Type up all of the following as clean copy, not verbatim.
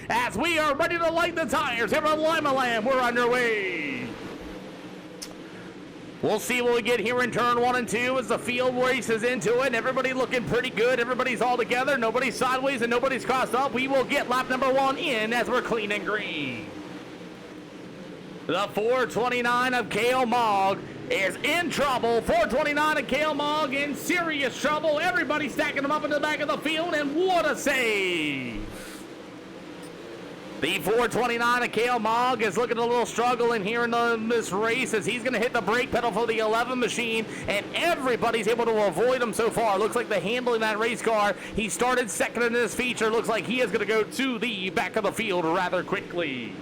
as we are ready to light the tires here at Limaland. We're underway. We'll see what we get here in turn 1 and 2 as the field races into it. Everybody looking pretty good. Everybody's all together. Nobody's sideways and nobody's crossed up. We will get lap number 1 in as we're clean and green. The 429 of Kale Mogg is in trouble. 429 of Kale Mogg in serious trouble. Everybody stacking them up in the back of the field, and what a save. The 429 of Kale Mogg is looking a little struggling here in this race as he's going to hit the brake pedal for the 11 machine, and everybody's able to avoid him so far. Looks like the handling that race car, he started second in this feature. Looks like he is going to go to the back of the field rather quickly.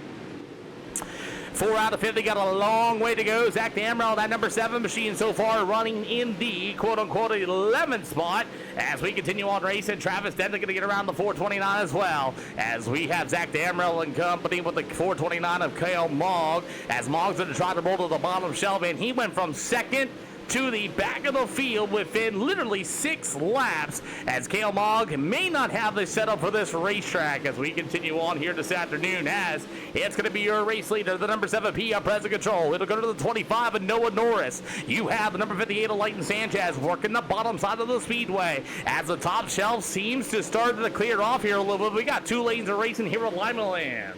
4 out of 50, got a long way to go. Zach Damrell, that number 7 machine so far, running in the quote-unquote 11th spot. As we continue on racing, Travis Denton going to get around the 429 as well. As we have Zach Damrell in company with the 429 of Kale Mogg. As Mogg's going to try to roll to the bottom shelf, and he went from second to the back of the field within literally 6 laps, as Kale Mogg may not have the setup for this racetrack. As we continue on here this afternoon, as it's going to be your race leader, the number 7P on present control. It'll go to the 25 of Noah Norris. You have the number 58 of Leighton Sanchez working the bottom side of the speedway as the top shelf seems to start to clear off here a little bit. We got 2 lanes of racing here at Limaland.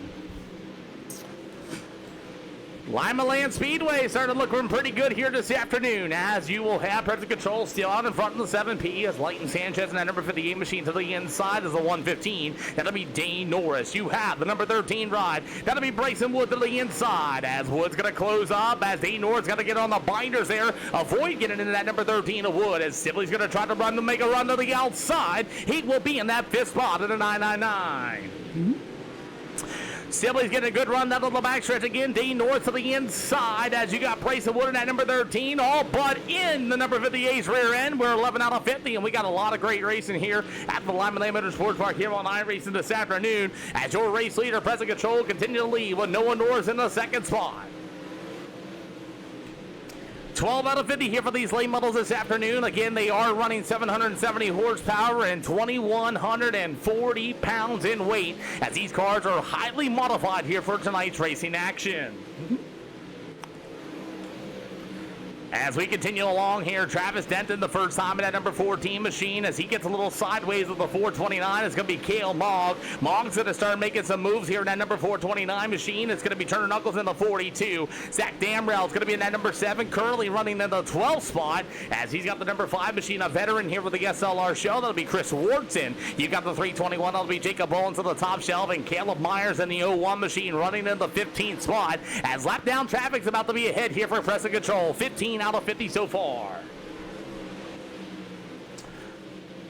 Limaland Speedway starting to look pretty good here this afternoon, as you will have present control still out in front of the 7P as Leighton Sanchez and that number 58 machine to the inside is the 115. That'll be Dane Norris. You have the number 13 ride. That'll be Bryson Wood to the inside, as Wood's going to close up, as Dane Norris got to get on the binders there, avoid getting into that number 13 of Wood, as Sibley's going to try to make a run to the outside. He will be in that 5th spot at a 999. Sibley's getting a good run down to the backstretch again. Dean North to the inside as you got Bryson Wood in that number 13, all but in the number 58's rear end. We're 11 out of 50, and we got a lot of great racing here at the Limaland Motorsports Park here on iRacing this afternoon. As your race leader, present control, continue to lead with Noah Norris in the 2nd spot. 12 out of 50 here for these late models this afternoon. Again, they are running 770 horsepower and 2,140 pounds in weight, as these cars are highly modified here for tonight's racing action. As we continue along here, Travis Denton, the first time in that number 14 machine, as he gets a little sideways with the 429, it's going to be Kale Mogg. Mogg's going to start making some moves here in that number 429 machine. It's going to be Turner Knuckles in the 42. Zach Damrell is going to be in that number 7, currently running in the 12th spot, as he's got the number 5 machine, a veteran here with the SLR show. That'll be Chris Wharton. You've got the 321, that'll be Jacob Owens on the top shelf, and Caleb Myers in the 01 machine running in the 15th spot, as lap down traffic's about to be ahead here for present control. 15 out of 50 so far.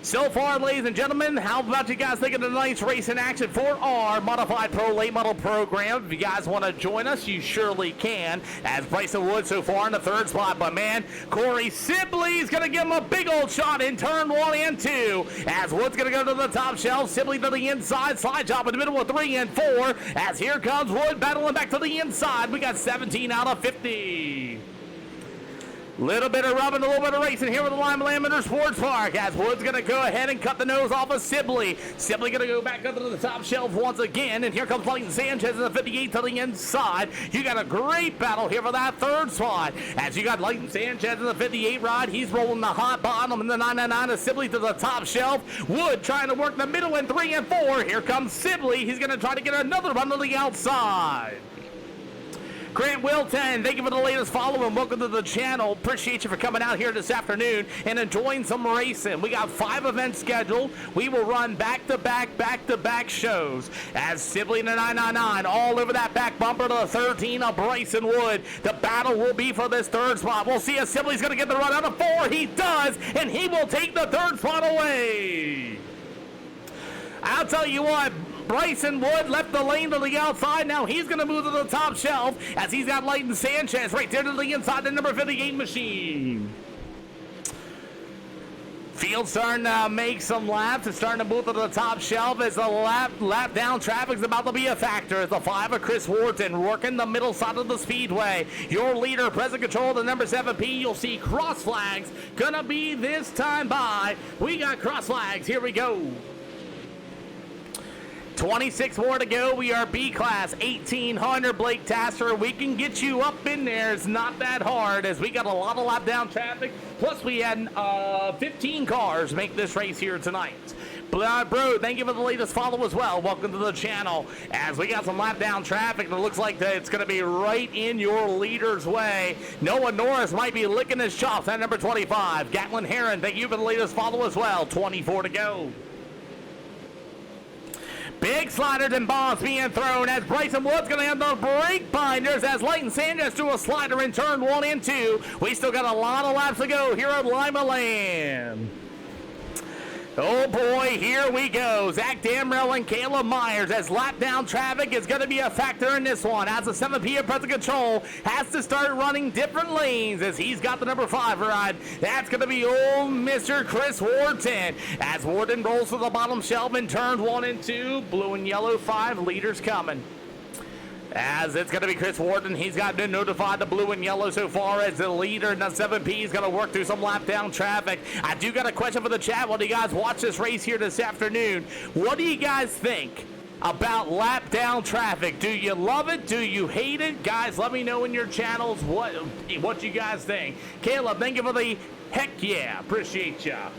So far, ladies and gentlemen, how about you guys thinking of tonight's racing action for our Modified Pro Late Model program? If you guys want to join us, you surely can, as Bryson Wood so far in the 3rd spot. But man, Corey Sibley's going to give him a big old shot in turn 1 and 2, as Wood's going to go to the top shelf. Sibley to the inside, slide job in the middle with 3 and 4, as here comes Wood battling back to the inside. We got 17 out of 50. Little bit of rubbing, a little bit of racing here with the Limaland Motorsports Park, as Wood's going to go ahead and cut the nose off of Sibley. Sibley going to go back up to the top shelf once again, and here comes Leighton Sanchez in the 58 to the inside. You got a great battle here for that 3rd spot, as you got Leighton Sanchez in the 58 ride. He's rolling the hot bottom in the 999 of Sibley to the top shelf. Wood trying to work the middle in 3 and 4. Here comes Sibley. He's going to try to get another run to the outside. Grant Wilton, thank you for the latest follow and welcome to the channel. Appreciate you for coming out here this afternoon and enjoying some racing. We got 5 events scheduled. We will run back-to-back shows, as Sibley in the 999 all over that back bumper to the 13 of Bryson Wood. The battle will be for this 3rd spot. We'll see if Sibley's going to get the run out of 4. He does, and he will take the 3rd spot away. I'll tell you what, Bryson Wood left the lane to the outside. Now he's going to move to the top shelf, as he's got Leighton Sanchez right there to the inside, the number 58 machine. Field starting to make some laps. It's starting to move to the top shelf as the lap down traffic's about to be a factor. As the 5 of Chris Wharton working the middle side of the speedway. Your leader, present control, the number 7P. You'll see cross flags gonna be this time by. We got cross flags. Here we go. 26 more to go. We are B class 1800. Blake Tasser, we can get you up in there. It's not that hard as we got a lot of lap down traffic. Plus we had 15 cars make this race here tonight. Bro, thank you for the latest follow as well. Welcome to the channel as we got some lap down traffic. It looks like that it's going to be right in your leader's way. Noah Norris might be licking his chops at number 25. Gatlin Heron, thank you for the latest follow as well. 24 to go. Big sliders and bombs being thrown as Bryson Wood's going to have the brake binders as Leighton Sanchez do a slider in turn 1 and 2. We still got a lot of laps to go here at Limaland. Oh boy, here we go. Zach Damrell and Caleb Myers as lap down traffic is going to be a factor in this one. As the 7P at present control has to start running different lanes as he's got the number 5 ride. That's going to be old Mr. Chris Wharton. As Wharton rolls to the bottom shelf in turns 1 and 2. Blue and yellow 5 leaders coming. As it's going to be Chris Wharton. He's got to notify the blue and yellow so far as the leader in the 7P is going to work through some lap down traffic. I do got a question for the chat while you guys watch this race here this afternoon. What do you guys think about lap down traffic? Do you love it? Do you hate it? Guys, let me know in your channels what you guys think. Caleb, thank you for the heck yeah. Appreciate ya.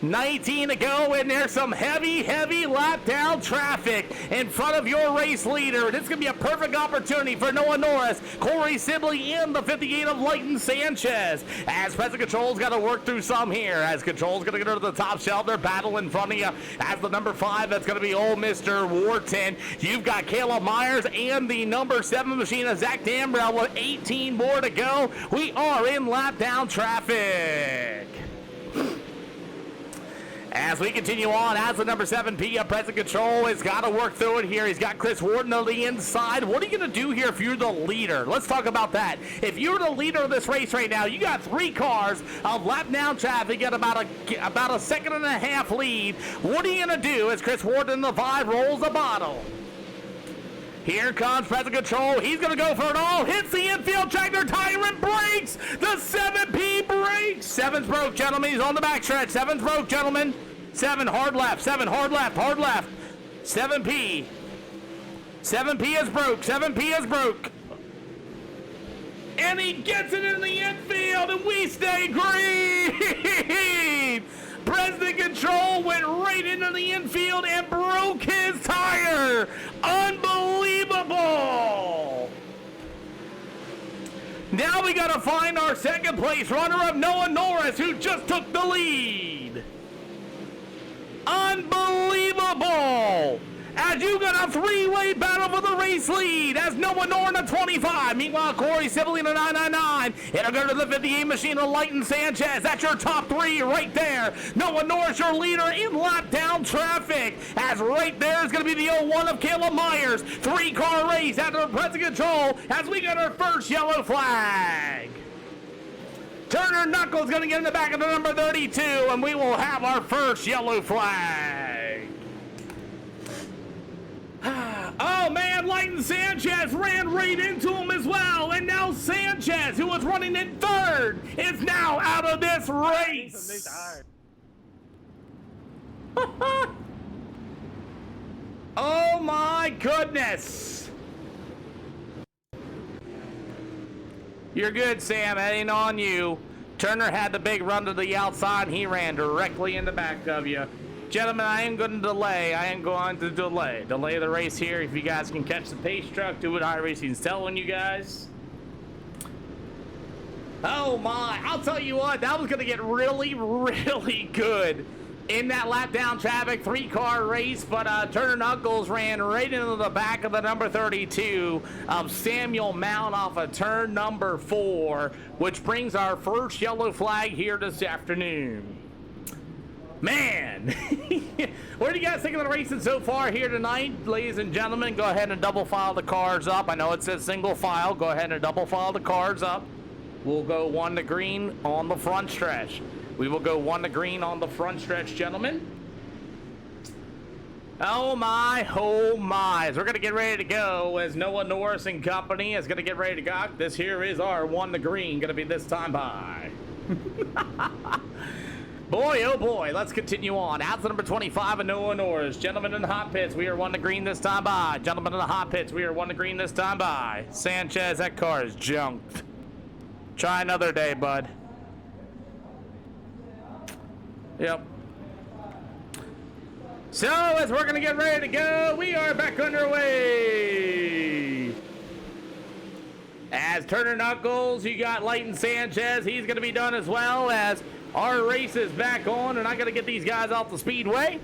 19 to go, and there's some heavy lap down traffic in front of your race leader. This is going to be a perfect opportunity for Noah Norris, Corey Sibley, and the 58 of Leighton Sanchez. As present control's got to work through some here. As control's going to go to the top shelf. They're battling in front of you. As the number 5, that's going to be old Mr. Wharton. You've got Caleb Myers and the number 7 machine of Zach Dambrell with 18 more to go. We are in lap down traffic. As we continue on, as the number 7P up present control has got to work through it here. He's got Chris Wharton on the inside. What are you going to do here if you're the leader? Let's talk about that. If you're the leader of this race right now, you got 3 cars of lap down traffic at about a second and a half lead. What are you going to do as Chris Wharton, the 5, rolls the bottle? Here comes present control. He's going to go for it all. Hits the infield tractor tire and breaks. The 7P breaks. 7's broke, gentlemen. He's on the backstretch. 7's broke, gentlemen. 7 hard left. 7 hard left. Hard left. 7P. 7P is broke. 7P is broke. And he gets it in the infield, and we stay green. President Control went right into the infield and broke his tire. Unbelievable. Now we got to find our second place runner of Noah Norris, who just took the lead. Unbelievable. As you got a 3-way battle for the race lead as Noah Norris at 25. Meanwhile, Corey Sibley in a 999. It'll go to the 58 machine of Leighton Sanchez. That's your top 3 right there. Noah Norris, your leader in lap down traffic. As right there is going to be the 01 of Caleb Myers. 3-car race after present control as we got our first yellow flag. Turner Knuckles going to get in the back of the number 32, and we will have our first yellow flag. Oh man, Leighton Sanchez ran right into him as well, and now Sanchez, who was running in 3rd, is now out of this race. Oh my goodness. You're good, Sam. That ain't on you. Turner had the big run to the outside, and he ran directly in the back of you. Gentlemen, I am going to delay. Delay the race here. If you guys can catch the pace truck, do what iRacing's telling you guys. Oh my, I'll tell you what, that was going to get really good in that lap down traffic 3-car race, but Turner Knuckles ran right into the back of the number 32 of Samuel Mount off of turn number 4, which brings our first yellow flag here this afternoon. Man, what do you guys think of the racing so far here tonight? Ladies and gentlemen, go ahead and double file the cars up. I know it says single file. Go ahead and double file the cars up. We'll go 1 to green on the front stretch. We will go 1 to green on the front stretch, gentlemen. Oh my, oh my. As we're going to get ready to go, as Noah Norris and company is going to get ready to go. This here is our 1 to green, going to be this time by. Boy, oh boy, let's continue on. Out to number 25 of Noah Norris. Gentlemen in the hot pits, we are 1 to green this time by. Gentlemen in the hot pits, we are 1 to green this time by. Sanchez, that car is junked. Try another day, bud. Yep. So, as we're going to get ready to go, we are back underway. As Turner Knuckles, you got Leighton Sanchez. He's going to be done as well as our race is back on, and I got to get these guys off the speedway.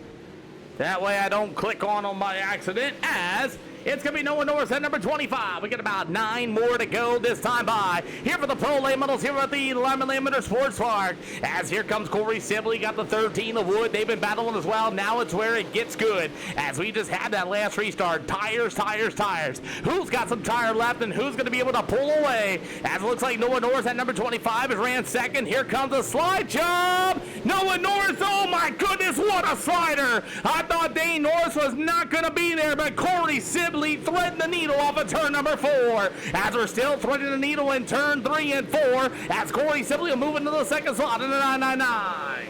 That way I don't click on by accident, as it's going to be Noah Norris at number 25. We got about 9 more to go this time by. Here for the Pro Late Models here at the Limaland Sports Park. As here comes Corey Sibley, got the 13 of Wood. They've been battling as well. Now it's where it gets good. As we just had that last restart. Tires, tires, tires. Who's got some tire left and who's going to be able to pull away? As it looks like Noah Norris at number 25 has ran second. Here comes a slide job. Noah Norris, oh my goodness, what a slider. I thought Dane Norris was not going to be there, but Corey Sibley threading the needle off of turn number 4. As we're still threading the needle in turn 3 and 4, as Corey Sibley will move into the second slot in the 999.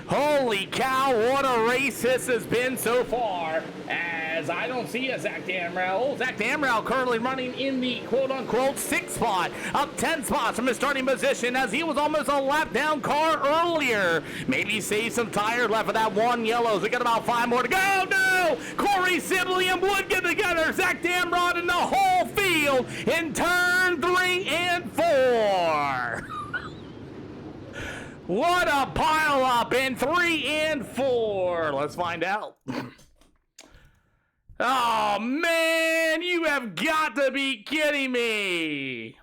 Holy cow, what a race this has been so far, as I don't see a Zach Damrell. Oh, Zach Damrell currently running in the quote-unquote 6th spot, up 10 spots from his starting position, as he was almost a lap down car earlier. Maybe save some tires left for that one yellows. We got about 5 more to go. No! Corey Sibley and Wood get together. Zach Damrod in the whole field in turn 3 and 4. What a pile up in 3 and 4. Let's find out. Oh, man, you have got to be kidding me.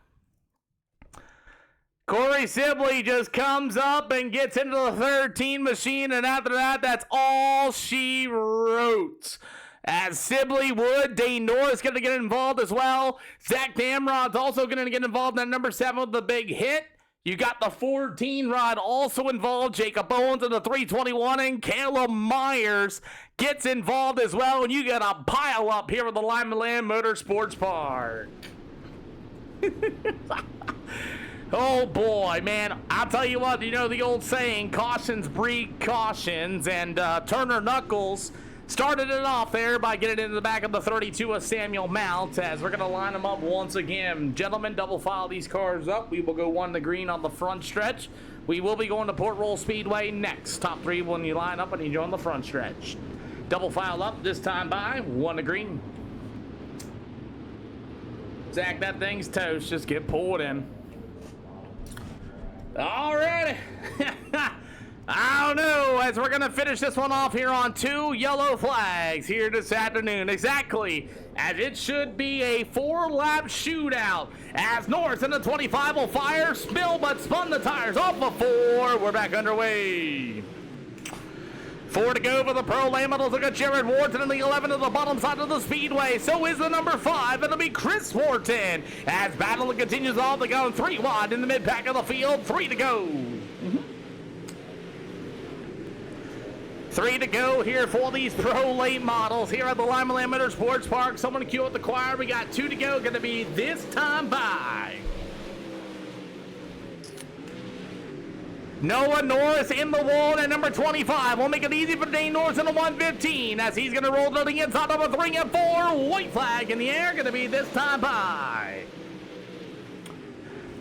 Corey Sibley just comes up and gets into the 13 machine, and after that, that's all she wrote. As Sibley, Wood, Dane Norris going to get involved as well. Zach Damrod's also going to get involved in number 7 with the big hit. You got the 14 rod also involved. Jacob Owens in the 321, and Caleb Myers gets involved as well. And you got a pile up here at the Limaland Motorsports Park. Oh boy, man. I'll tell you what, you know the old saying, cautions breed cautions, and Turner Knuckles started it off there by getting into the back of the 32 of Samuel Mount, as we're going to line them up once again. Gentlemen, double file these cars up. We will go 1 to green on the front stretch. We will be going to Port Roll Speedway next. Top 3 when you line up and you join the front stretch. Double file up this time by 1 to green. Zach, that thing's toast. Just get pulled in. Alrighty. I don't know, as we're going to finish this one off here on 2 yellow flags here this afternoon. Exactly, as it should be a 4-lap shootout. As Norris in the 25 will fire, spill, but spun the tires off of 4. We're back underway. 4 to go for the Pro Late Models. Look at Jared Wharton in the 11 to the bottom side of the speedway. So is the number 5. It'll be Chris Wharton. As battle continues on, they go 3 wide in the mid-pack of the field. 3 to go. 3 to go here for these Pro Late Models here at the Limaland Motorsports Park. Someone cue up the choir. We got 2 to go. Going to be this time by. Noah Norris in the wall at number 25. We'll make it easy for Dane Norris in the 115, as he's going to roll to the inside number 3 and 4. White flag in the air. Going to be this time by.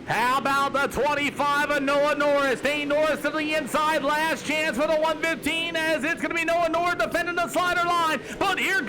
How about the 25 of Noah Norris? Dane Norris to the inside. Last chance for the 115, as it's going to be Noah Norris defending the slider line. But here